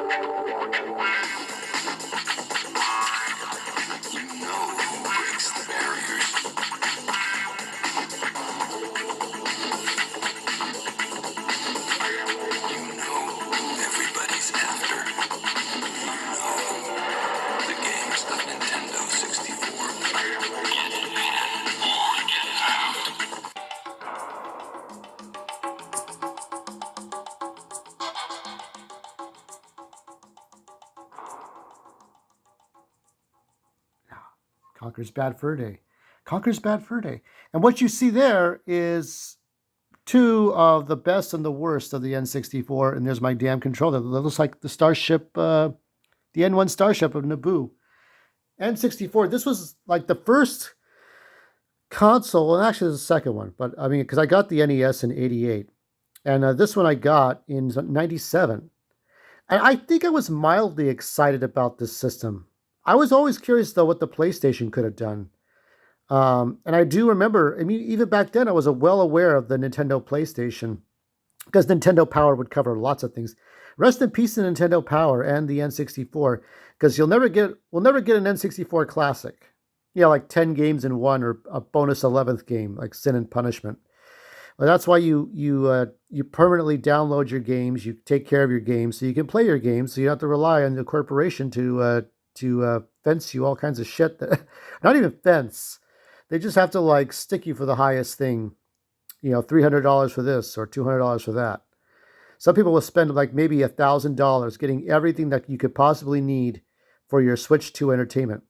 who breaks the barriers. You know who everybody's after. The games of Nintendo 64. Get it in or get it out. Conker's Bad Fur Day. Conker's Bad Fur Day. And what you see there is two of the best and the worst of the N64. And there's my damn controller. That looks like the Starship, the N1 Starship of Naboo. N64, this was like the first console, and actually the second one, but I mean, because I got the NES in 88. And this one I got in 97. And I think I was mildly excited about this system. I was always curious, though, what the PlayStation could have done. And I do remember, I mean, even back then, I was well aware of the Nintendo PlayStation because Nintendo Power would cover lots of things. Rest in peace to Nintendo Power and the N64, because we'll never get an N64 Classic. You know, like 10 games in one, or a bonus 11th game, like Sin and Punishment. Well, that's why you permanently download your games. You take care of your games so you can play your games. So you don't have to rely on the corporation to fence you all kinds of shit. Not even fence. They just have to like stick you for the highest thing. You know, $300 for this or $200 for that. Some people will spend like maybe $1,000 getting everything that you could possibly need for your Switch 2 entertainment.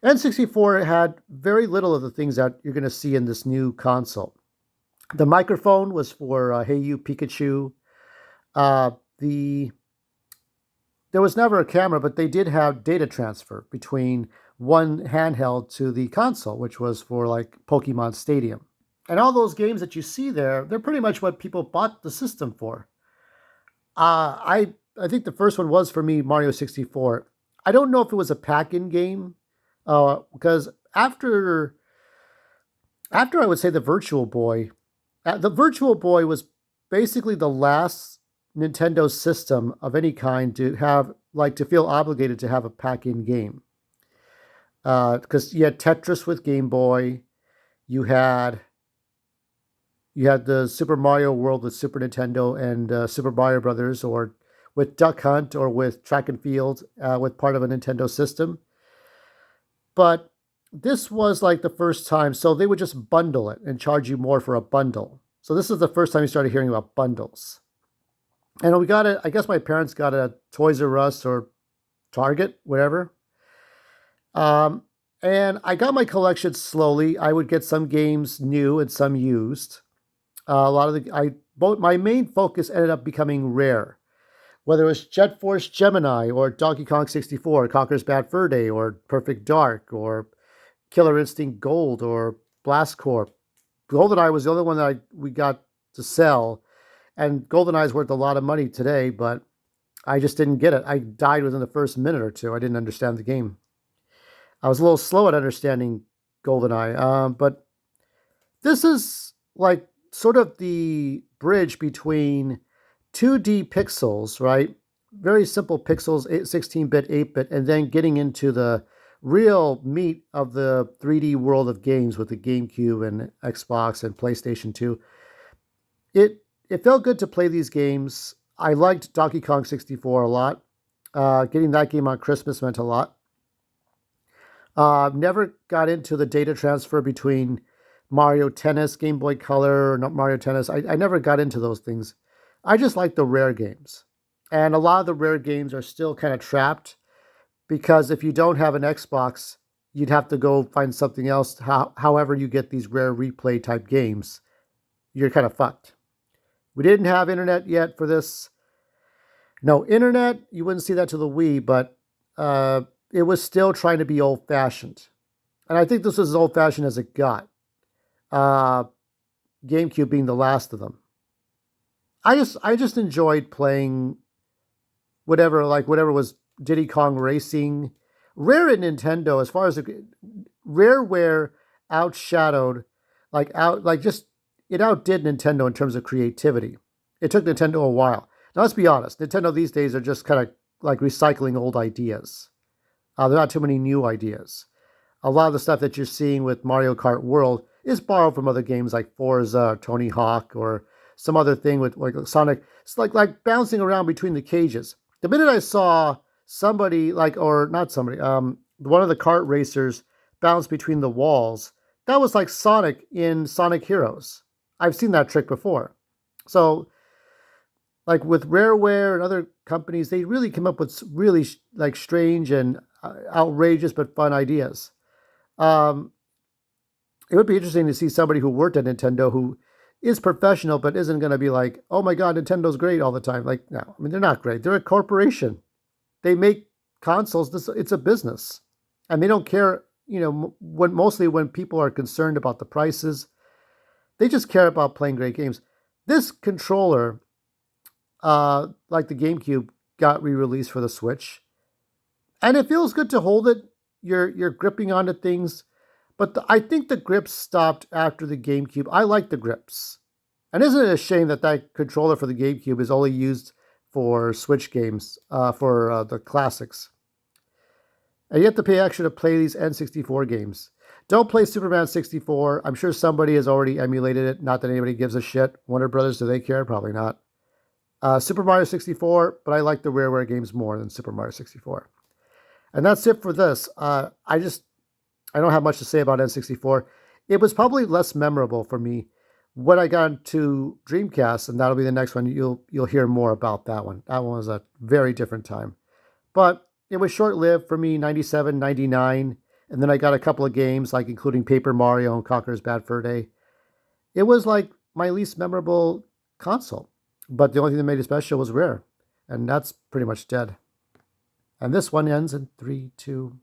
N64 had very little of the things that you're going to see in this new console. The microphone was for Hey You Pikachu. There was never a camera, but they did have data transfer between one handheld to the console, which was for like Pokemon Stadium. And all those games that you see there, they're pretty much what people bought the system for. I think the first one was for me Mario 64. I don't know if it was a pack-in game, because after I would say the Virtual Boy was basically the last Nintendo system of any kind to have to feel obligated to have a pack-in game. Because you had Tetris with Game Boy, you had the Super Mario World with Super Nintendo and Super Mario Brothers, or with Duck Hunt, or with Track and Field with part of a Nintendo system. But this was like the first time, so they would just bundle it and charge you more for a bundle. So this is the first time you started hearing about bundles. And we got it, I guess my parents got it at Toys R Us or Target, whatever. And I got my collection slowly. I would get some games new and some used. My main focus ended up becoming rare. Whether it was Jet Force Gemini or Donkey Kong 64, Conker's Bad Fur Day, or Perfect Dark, or Killer Instinct Gold, or Blast Corp. GoldenEye was the only one that we got to sell, and GoldenEye is worth a lot of money today, but I just didn't get it. I died within the first minute or two. I didn't understand the game. I was a little slow at understanding GoldenEye, but this is like sort of the bridge between 2D pixels, right? Very simple pixels, 16-bit, 8-bit, and then getting into the real meat of the 3D world of games with the GameCube and Xbox and PlayStation 2. It felt good to play these games. I liked Donkey Kong 64 a lot. Getting that game on Christmas meant a lot. Never got into the data transfer between Mario Tennis, Game Boy Color, or not Mario Tennis. I never got into those things. I just like the rare games. And a lot of the rare games are still kind of trapped, because if you don't have an Xbox, you'd have to go find something else. However you get these rare replay type games, you're kind of fucked. We didn't have internet yet for this. No internet, you wouldn't see that to the Wii, but it was still trying to be old-fashioned. And I think this was as old-fashioned as it got. GameCube being the last of them. I just enjoyed playing whatever was Diddy Kong Racing. Rare at Nintendo, as far as Rareware outshadowed, it outdid Nintendo in terms of creativity. It took Nintendo a while. Now let's be honest, Nintendo these days are just kind of like recycling old ideas. There are not too many new ideas. A lot of the stuff that you're seeing with Mario Kart World is borrowed from other games like Forza, or Tony Hawk, or some other thing with like Sonic. It's like bouncing around between the cages. The minute I saw somebody or not somebody, one of the kart racers bounce between the walls, that was like Sonic in Sonic Heroes. I've seen that trick before. So like with Rareware and other companies, they really come up with really like strange and outrageous but fun ideas. Um, it would be interesting to see somebody who worked at Nintendo who is professional but isn't going to be like, "Oh my God, Nintendo's great all the time." Like, no, I mean they're not great. They're a corporation. They make consoles. It's a business, and they don't care. You know, when people are concerned about the prices, they just care about playing great games. This controller, like the GameCube, got re-released for the Switch, and it feels good to hold it. You're gripping onto things, but I think the grips stopped after the GameCube. I like the grips, and isn't it a shame that that controller for the GameCube is only used for Switch games, for the classics, and you have to pay extra to play these N64 games. Don't play Superman 64. I'm sure somebody has already emulated it. Not that anybody gives a shit. Warner Brothers, do they care? Probably not. Super Mario 64, but I like the Rareware games more than Super Mario 64. And that's it for this. I don't have much to say about N64. It was probably less memorable for me when I got into Dreamcast, and that'll be the next one. You'll hear more about that one. That one was a very different time. But it was short-lived for me, 97, 99, and then I got a couple of games, like including Paper Mario and Conker's Bad Fur Day. It was like my least memorable console. But the only thing that made it special was Rare. And that's pretty much dead. And this one ends in 3, 2,